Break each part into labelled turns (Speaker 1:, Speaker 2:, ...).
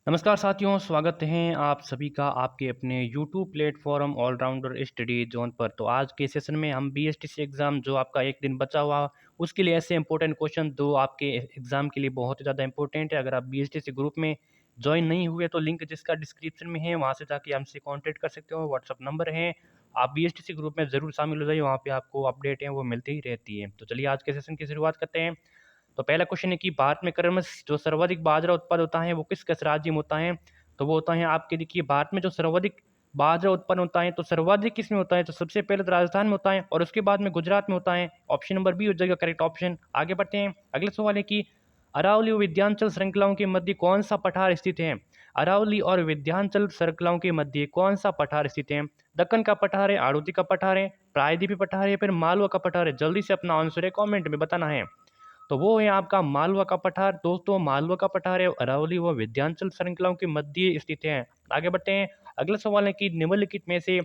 Speaker 1: नमस्कार साथियों, स्वागत है आप सभी का आपके अपने YouTube platform all rounder study zone पर। तो आज के सेशन में हम बीएसटीसी एग्ज़ाम जो आपका एक दिन बचा हुआ उसके लिए ऐसे इंपॉर्टेंट क्वेश्चन दो आपके एग्ज़ाम के लिए बहुत ही ज़्यादा इंपॉर्टेंट है। अगर आप बीएसटीसी ग्रुप में ज्वाइन नहीं हुए तो लिंक जिसका डिस्क्रिप्शन में है वहाँ से जाके हमसे कॉन्टैक्ट कर सकते हो। व्हाट्सअप नंबर है, आप बीएसटीसी ग्रुप में ज़रूर शामिल हो जाइए, वहाँ पे आपको अपडेट है वो मिलती ही रहती है। तो चलिए आज के सेशन की शुरुआत करते हैं। तो पहला क्वेश्चन है कि भारत में क्रमश जो सर्वाधिक बाजरा उत्पादन होता है वो किस राज्य में होता है? तो वो होता है आपके, देखिए, भारत में जो सर्वाधिक बाजरा उत्पन्न होता है तो सर्वाधिक किसमें होता है? तो सबसे पहले तो राजस्थान में होता है और उसके बाद में गुजरात में होता है। ऑप्शन नंबर बी हो जाएगा करेक्ट ऑप्शन। आगे बढ़ते हैं। अगला सवाल है कि अरावली और विंध्याचल श्रृंखलाओं के मध्य कौन सा पठार स्थित है? अरावली और विंध्याचल श्रृंखलाओं के मध्य कौन सा पठार स्थित है? दक्कन का पठार है, आड़ूती का पठार है, प्रायद्वीपीय पठार है, फिर मालवा का पठार है? जल्दी से अपना आंसर है कमेंट में बताना है। तो वो है आपका मालवा का पठार। दोस्तों, मालवा का पठार है अरावली व विंध्याचल श्रृंखलाओं के मध्य स्थित है। आगे बढ़ते हैं। अगला सवाल है कि निम्नलिखित में से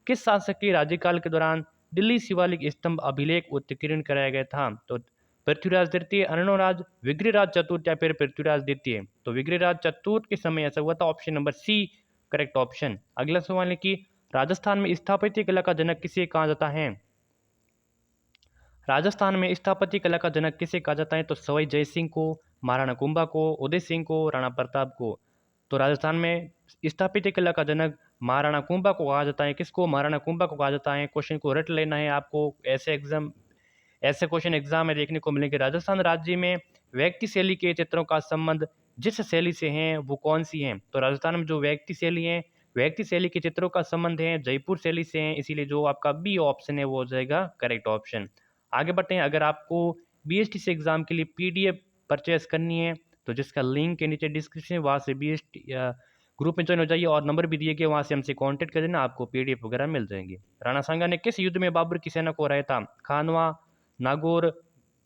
Speaker 1: किस शासक के राज्यकाल के दौरान दिल्ली शिवालिक स्तंभ अभिलेख उत्कीर्ण कराया गया था? तो पृथ्वीराज तृतीय, अर्णोराज, विग्रहराज चतुर्थ या फिर पृथ्वीराज द्वितीय? तो विग्रहराज चतुर्थ के समय ऐसा हुआ था। Option number C correct option. अगला सवाल है कि राजस्थान में स्थापत्य कला का जनक किसे कहा जाता है? राजस्थान में स्थापत्य कला का जनक किसे कहा जाता है? तो सवाई जय सिंह को, महाराणा कुंभा को, उदय सिंह को, राणा प्रताप को? तो राजस्थान में स्थापत्य कला का जनक महाराणा कुंभा को कहा जाता है। किसको? महाराणा कुंभा को कहा जाता है। क्वेश्चन को रट लेना है आपको। ऐसे क्वेश्चन एग्जाम में देखने को मिलेंगे। राजस्थान राज्य में व्यक्ति शैली के चित्रों का संबंध जिस शैली से है वो कौन सी है? तो राजस्थान में जो व्यक्ति शैली है, व्यक्ति शैली के चित्रों का संबंध है जयपुर शैली से है, इसीलिए जो आपका बी ऑप्शन है वो हो जाएगा करेक्ट ऑप्शन। आगे बढ़ते हैं। अगर आपको बीएसटीसी एग्जाम के लिए पीडीएफ परचेस करनी है तो जिसका लिंक है नीचे डिस्क्रिप्शन, वहाँ से बीएसटी ग्रुप में ज्वाइन हो जाइए और नंबर भी दिए गए, वहाँ से हमसे कांटेक्ट कर देना, आपको पीडीएफ वगैरह मिल जाएंगे। राणा सांगा ने किस युद्ध में बाबर की सेना को हराया था? खानवा, नागौर,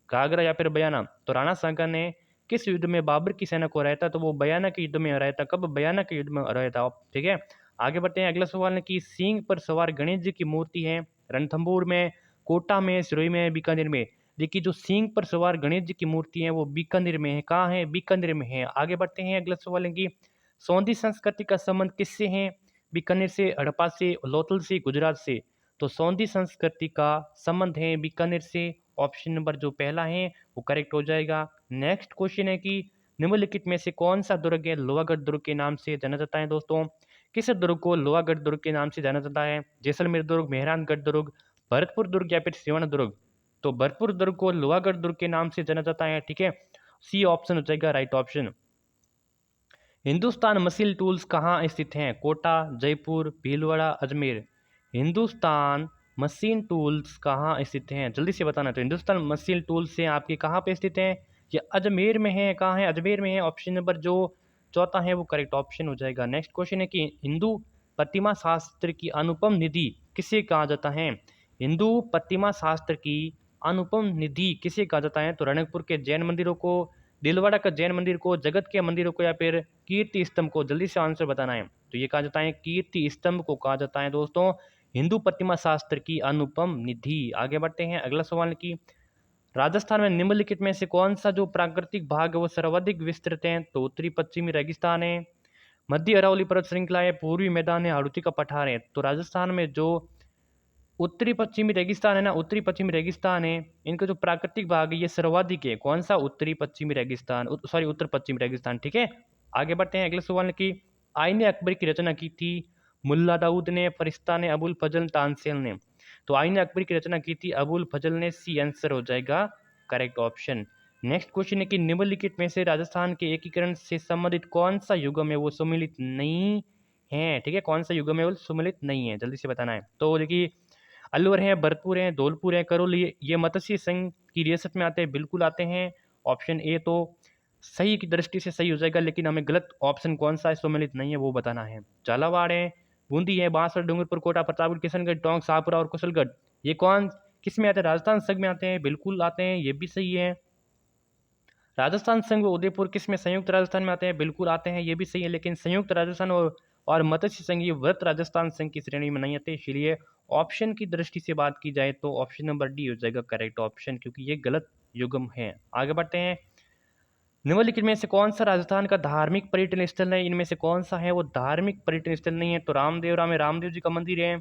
Speaker 1: घाघरा या फिर बयाना? तो राणा सांगा ने किस युद्ध में बाबर की सेना को हराया था? तो वो बयाना के युद्ध में हराया था। कब? बयाना के युद्ध में हराया था। ठीक है। आगे बढ़ते हैं। अगला सवाल है कि सिंह पर सवार गणेश जी की मूर्ति है रणथंभौर में, कोटा में, सिरोही में, बीकानेर में? देखिए, जो सिंह पर सवार गणेश जी की मूर्ति है वो बीकानेर में है। कहाँ है? बीकानेर में है। आगे बढ़ते हैं। अगला सवाल है कि सौंधी संस्कृति का संबंध किससे है? बीकानेर से, हड़प्पा से, लोथल से, गुजरात से? तो सौंधी संस्कृति का संबंध है बीकानेर से। ऑप्शन नंबर जो पहला है वो करेक्ट हो जाएगा। नेक्स्ट क्वेश्चन है कि निम्नलिखित में से कौन सा दुर्ग है लोहागढ़ दुर्ग के नाम से जाना जाता है? दोस्तों, किस दुर्ग को लोहागढ़ दुर्ग के नाम से जाना जाता है? जैसलमेर दुर्ग, मेहरानगढ़ दुर्ग, भरतपुर दुर्ग या फिर सिवान दुर्ग? तो भरतपुर दुर्ग को लोहागढ़ दुर्ग के नाम से जाना जाता है। ठीक है। सी ऑप्शन हो जाएगा right option. Hindustan machine tools कहाँ स्थित हैं? कोटा, जयपुर, भीलवाड़ा, अजमेर? हिंदुस्तान मशीन टूल्स कहाँ स्थित हैं? जल्दी से बताना। तो हिंदुस्तान मशीन टूल्स से आपके कहाँ पे स्थित हैं? ये अजमेर में है। कहाँ है? अजमेर में है। ऑप्शन नंबर जो चौथा है वो करेक्ट ऑप्शन हो जाएगा। नेक्स्ट क्वेश्चन है कि हिंदू प्रतिमा शास्त्र की अनुपम निधि किसे कहा जाता है? हिंदू प्रतिमा शास्त्र की अनुपम निधि किसे कहा जाता है? तो रणकपुर के जैन मंदिरों को, दिलवाड़ा का जैन मंदिर को, जगत के मंदिरों को या फिर कीर्ति स्तंभ को? जल्दी से आंसर बताना है। तो ये कहा जाता है कीर्ति स्तंभ को कहा जाता है दोस्तों हिंदू प्रतिमा शास्त्र की अनुपम निधि। आगे बढ़ते हैं। अगला सवाल की राजस्थान में निम्नलिखित में से कौन सा जो प्राकृतिक भाग है वो सर्वाधिक विस्तृत है? तो उत्तरी पश्चिमी रेगिस्तान है, मध्य अरावली पर्वत श्रृंखला है, पूर्वी मैदान है, हाड़ौती का पठार है? तो राजस्थान में जो उत्तरी पश्चिमी रेगिस्तान है ना, उत्तरी पश्चिमी रेगिस्तान है, इनका जो प्राकृतिक भाग है ये सर्वाधिक है। कौन सा? उत्तरी पश्चिमी रेगिस्तान, सॉरी उत्तर पश्चिमी रेगिस्तान। ठीक है। आगे बढ़ते हैं। अगले सवाल की आईने अकबर की रचना की थी मुल्ला दाऊद ने, फरिश्ता ने, अबुल फजल, तानसेन ने? तो आईने अकबर की रचना की थी अबुल फजल ने। सी आंसर हो जाएगा करेक्ट ऑप्शन। नेक्स्ट क्वेश्चन है कि निम्नलिखित में से राजस्थान के एकीकरण से संबंधित कौन सा युगम है वो सम्मिलित नहीं है? ठीक है, कौन सा युगम है वो सम्मिलित नहीं है? जल्दी से बताना है। तो देखिए, अलवर है, भरतपुर है, धौलपुर है, करौली है, ये मत्स्य संघ की रियासत में आते हैं? बिल्कुल आते हैं। ऑप्शन ए तो सही की दृष्टि से सही हो जाएगा, लेकिन हमें गलत ऑप्शन कौन सा है सम्मिलित नहीं है वो बताना है। झालावाड़ है, बूंदी है, बांसवाड़ा, डूंगरपुर, कोटा, प्रतापगढ़, किशनगढ़, टोंक, शाहपुरा और कुशलगढ़? ये कौन किस में आते हैं? राजस्थान संघ में आते हैं। बिल्कुल आते हैं, ये भी सही है। राजस्थान संघ व उदयपुर किस में? संयुक्त राजस्थान में आते हैं। बिल्कुल आते हैं, ये भी सही है, लेकिन संयुक्त राजस्थान और मत्स्य संघ ये व्रत राजस्थान संघ की श्रेणी में नहीं आते। इसलिए ऑप्शन की दृष्टि से बात की जाए तो ऑप्शन नंबर डी हो जाएगा करेक्ट ऑप्शन, क्योंकि ये गलत युग्म है। आगे बढ़ते हैं। निम्नलिखित में से कौन सा राजस्थान का धार्मिक पर्यटन स्थल है? इनमें से कौन सा है वो धार्मिक पर्यटन स्थल नहीं है? तो रामदेवरा में रामदेव जी का मंदिर है,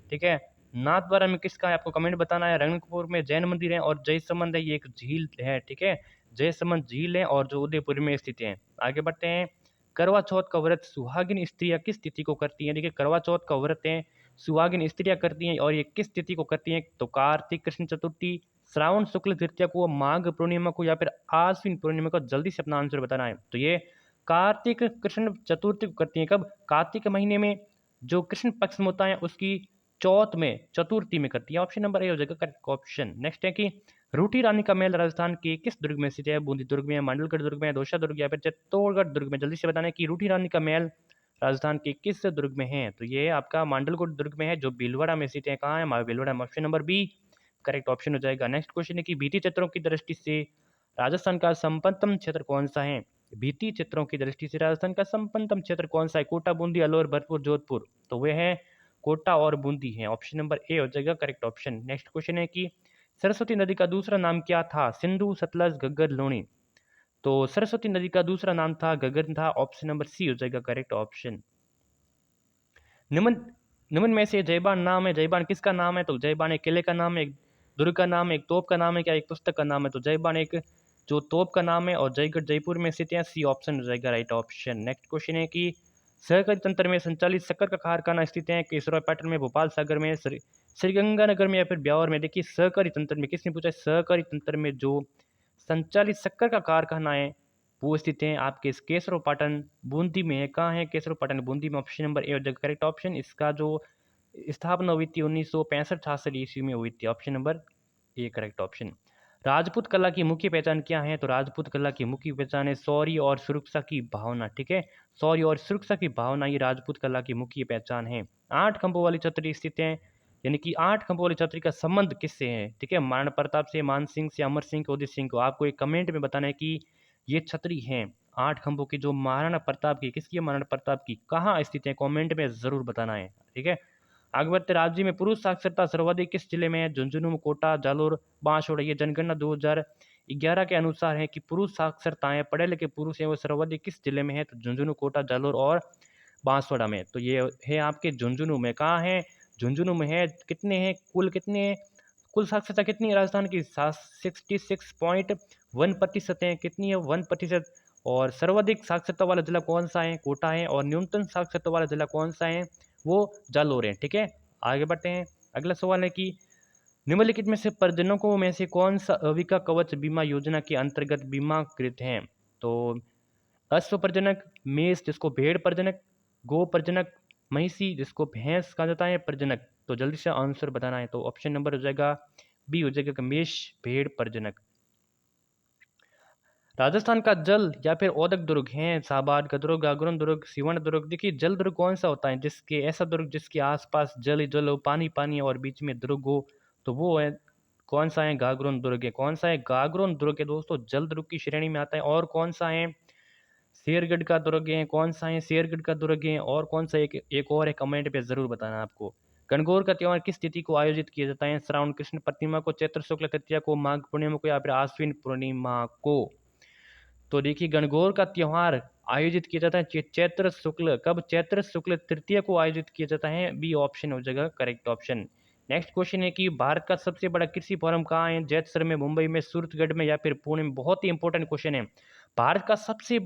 Speaker 1: ठीक है। नाथद्वारा में किसका है? आपको कमेंट बताना है। रंगपुर में जैन मंदिर है, और जयसमंद है, ये एक झील है, ठीक है। जयसमंद झील है और जो उदयपुर में स्थित है। आगे बढ़ते हैं। करवा चौथ का व्रत सुहागिन स्त्रियां किस तिथि को करती हैं? देखिए, करवा चौथ का व्रत है सुहागिन स्त्रियां करती हैं, और ये किस तिथि को करती हैं? तो कार्तिक कृष्ण चतुर्थी, श्रावण शुक्ल तृतीया को, माघ पूर्णिमा को, या फिर आश्विन पूर्णिमा को। जल्दी से अपना आंसर बताना है। तो ये कार्तिक कृष्ण चतुर्थी को करती हैं। कब? कार्तिक महीने में जो कृष्ण पक्ष में होता है उसकी चौथ में, चतुर्थी में करती है। ऑप्शन नंबर ए हो जाएगा करेक्ट ऑप्शन। नेक्स्ट है कि रूठी रानी का महल राजस्थान के किस दुर्ग में स्थित है? बूंदी दुर्ग में, मंडलगढ़ दुर्ग में, दौसा दुर्ग, या फिर चित्तौड़गढ़ दुर्ग में। जल्दी से बताना है कि रूठी रानी का महल राजस्थान के किस दुर्ग में है? तो ये आपका मांडलगढ़ दुर्ग में है, जो भीलवाड़ा में स्थित है। कहाँ है? भीलवाड़ा में। Option number B correct option हो जाएगा। नेक्स्ट क्वेश्चन है कि भित्ति चित्रों की दृष्टि से राजस्थान का संपन्नतम क्षेत्र कौन सा है? भित्ति चित्रों की दृष्टि से राजस्थान का संपन्नतम क्षेत्र कौन सा है? कोटा, बूंदी, अलवर, भरतपुर, जोधपुर। तो वह है कोटा और बूंदी है। ऑप्शन नंबर ए हो जाएगा करेक्ट ऑप्शन। नेक्स्ट क्वेश्चन है कि सरस्वती नदी का दूसरा नाम क्या था? सिंधु, सतलज, घग्गर, लूणी। तो सरस्वती नदी का दूसरा नाम था गगन था। ऑप्शन नंबर सी हो जाएगा करेक्ट ऑप्शन। निम्न निम्न में से जयबान नाम है, जयबान किसका नाम है? तो जयबान एक किले का नाम है, एक दुर्ग का नाम है, एक तोप का नाम है, क्या एक पुस्तक का नाम है? तो जयबान एक जो तोप का नाम है, और जयगढ़ जयपुर में स्थित है। सी ऑप्शन हो जाएगा राइट ऑप्शन। नेक्स्ट क्वेश्चन है कि सहकारी तंत्र में संचालित शक्कर का कारखाना स्थित है? केसरवा पैटर्न में, भोपाल सागर में, श्रीगंगानगर में, या फिर ब्यावर में। देखिए, सहकारी तंत्र में किसने पूछा है? सहकारी तंत्र में जो संचालित शक्कर का कारखाना है वो स्थित है आपके केसरो पाटन बूंदी में है। कहाँ है? केसरो पाटन बूंदी में। ऑप्शन नंबर ए हो जाएगा करेक्ट ऑप्शन। इसका जो स्थापना हुई थी 1965-66 ईस्वी में हुई थी। Option number A correct option. Rajput कला की मुख्य पहचान क्या है? तो राजपूत कला की मुख्य पहचान है शौर्य और सुरक्षा की भावना, ठीक है। शौर्य और सुरक्षा की भावना ये राजपूत कला की मुख्य पहचान है। 8 खंभों वाली छतरी स्थित है, यानी कि 8 खंभों वाली छतरी का संबंध किससे है? ठीक है, महाराणा प्रताप से, मान सिंह से, अमर सिंह, उदित सिंह को। आपको एक कमेंट में बताना है कि ये छतरी है 8 खंभों की, जो महाराणा प्रताप की, किसकी है? महाराणा प्रताप की। कहाँ स्थित है? कमेंट में जरूर बताना है, ठीक है। आगे बढ़ते, राज्य में पुरुष साक्षरता सर्वाधिक किस जिले में है? झुंझुनू, कोटा, जालोर, बांसवाड़ा। ये जनगणना 2011 के अनुसार है कि पुरुष साक्षरताएं, पढ़े लिखे पुरुष हैं वो सर्वाधिक किस जिले में है? तो झुंझुनू, कोटा, जालोर और बांसवाड़ा में। तो ये है आपके झुंझुनू में। कहाँ है? झुंझुनू में है। कितने हैं कुल, कितने हैं? कुल साक्षरता कितनी है राजस्थान की? 66.1% है। कितनी है? 1%। और सर्वाधिक साक्षरता वाला जिला कौन सा है? कोटा है। और न्यूनतम साक्षरता वाला जिला कौन सा है? वो जालोर है, ठीक है। आगे बढ़ते हैं। अगला सवाल है कि निम्नलिखित में से प्रजनकों में से कौन सा अविका कवच बीमा योजना के अंतर्गत बीमाकृत है? तो अश्व प्रजनक, मेष जिसको भेड़ प्रजनक, गो प्रजनक, महिषी जिसको भैंस कहा जाता है प्रजनक। तो जल्दी से आंसर बताना है। तो ऑप्शन नंबर हो जाएगा बी हो जाएगा मेष भेड़ प्रजनक। राजस्थान का जल या फिर ओदक दुर्ग है साबाद, गदरुग, गागरुन दुर्ग, सिवण दुर्ग। देखिए, जल दुर्ग कौन सा होता है? जिसके ऐसा दुर्ग जिसके आसपास जल ही जल हो, पानी पानी हो और बीच में दुर्ग हो, तो वो है कौन सा है? गागरुन दुर्ग है। कौन सा है? गागरुन दुर्ग है दोस्तों, जल दुर्ग की श्रेणी में आता है। और कौन सा है? शेरगढ़ का दुर्ग है। कौन सा है? शेरगढ़ का दुर्ग है। और कौन सा एक और है? कमेंट पे जरूर बताना आपको। गणगौर का त्योहार किस तिथि को आयोजित किया जाता है? श्रावण कृष्ण प्रतिमा को, चैत्र शुक्ल तृतीया को, माघ पूर्णिमा को, या फिर आश्विन पूर्णिमा को। तो देखिए, गणगौर का त्योहार आयोजित किया जाता है चैत्र शुक्ल, कब? चैत्र शुक्ल तृतीया को आयोजित किया जाता है। बी ऑप्शन हो जाएगा करेक्ट ऑप्शन। नेक्स्ट क्वेश्चन है कि भारत का सबसे बड़ा कृषि फोरम कहाँ है? जैतसर में, मुंबई में, सूरतगढ़ में, या फिर पुणे में। बहुत ही इंपॉर्टेंट क्वेश्चन है। भारत का सबसे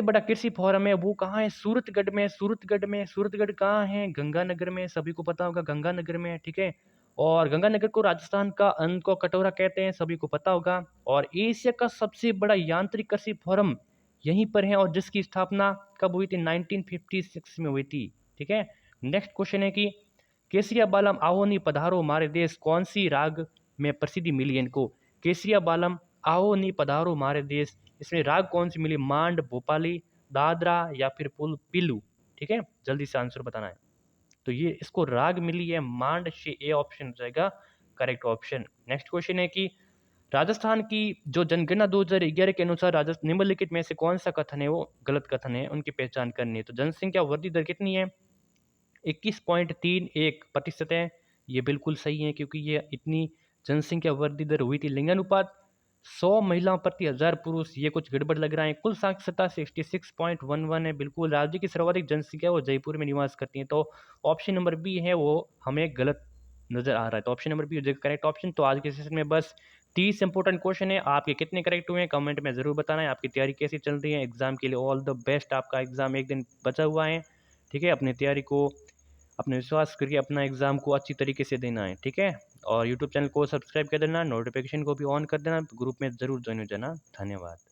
Speaker 1: बड़ा कृषि फोरम है वो कहाँ है? सूरतगढ़ में। सूरतगढ़ में। सूरतगढ़ कहाँ है? गंगानगर में। सभी को पता होगा गंगानगर में, ठीक है। और गंगानगर को राजस्थान का अंक को कटोरा कहते हैं, सभी को पता होगा। और एशिया का सबसे बड़ा यांत्रिक कृषि फोरम यहीं पर है, और जिसकी स्थापना कब हुई थी? 1956 में हुई थी, ठीक है। नेक्स्ट क्वेश्चन है कि केसरिया बालम आओ नी पधारो मारे देश कौन सी राग में प्रसिद्धि मिली है इनको? केसरिया बालम आओ नी पधारो मारे देश, इसमें राग कौन सी मिली? मांड, भोपाली, दादरा, या फिर पुल पिल्लू, ठीक है। जल्दी से आंसर बताना है। तो ये इसको राग मिली है मांड से। ए ऑप्शन हो जाएगा करेक्ट ऑप्शन। नेक्स्ट क्वेश्चन है कि राजस्थान की जो जनगणना 2011 के अनुसार राजस्थान निम्नलिखित में से कौन सा कथन है वो गलत कथन है, उनकी पहचान करनी है। तो जनसंख्या वृद्धि दर कितनी है? 21.31% है। ये बिल्कुल सही है, क्योंकि ये इतनी जनसंख्या वृद्धि दर हुई थी। लिंगानुपात 100 महिलाओं प्रति 1000 पुरुष, ये कुछ गड़बड़ लग रहा है। कुल साक्षरता 66.11 है। बिल्कुल, राज्य की सर्वाधिक जनसंख्या वो जयपुर में निवास करती है। तो ऑप्शन नंबर बी है वो हमें गलत नजर आ रहा है। तो ऑप्शन नंबर बी हो जाएगा करेक्ट ऑप्शन। तो आज के सेशन में बस 30 इंपॉर्टेंट क्वेश्चन है, आपके कितने करेक्ट हुए हैं कमेंट में जरूर बताना है। आपकी तैयारी कैसी चल रही है एग्जाम के लिए, ऑल द बेस्ट। आपका एग्जाम एक दिन बचा हुआ है, ठीक है। अपनी तैयारी को, अपने विश्वास करके अपना एग्जाम को अच्छी तरीके से देना है, ठीक है। और यूट्यूब चैनल को सब्सक्राइब कर देना, नोटिफिकेशन को भी ऑन कर देना, ग्रुप में जरूर ज्वाइन हो जाना। धन्यवाद।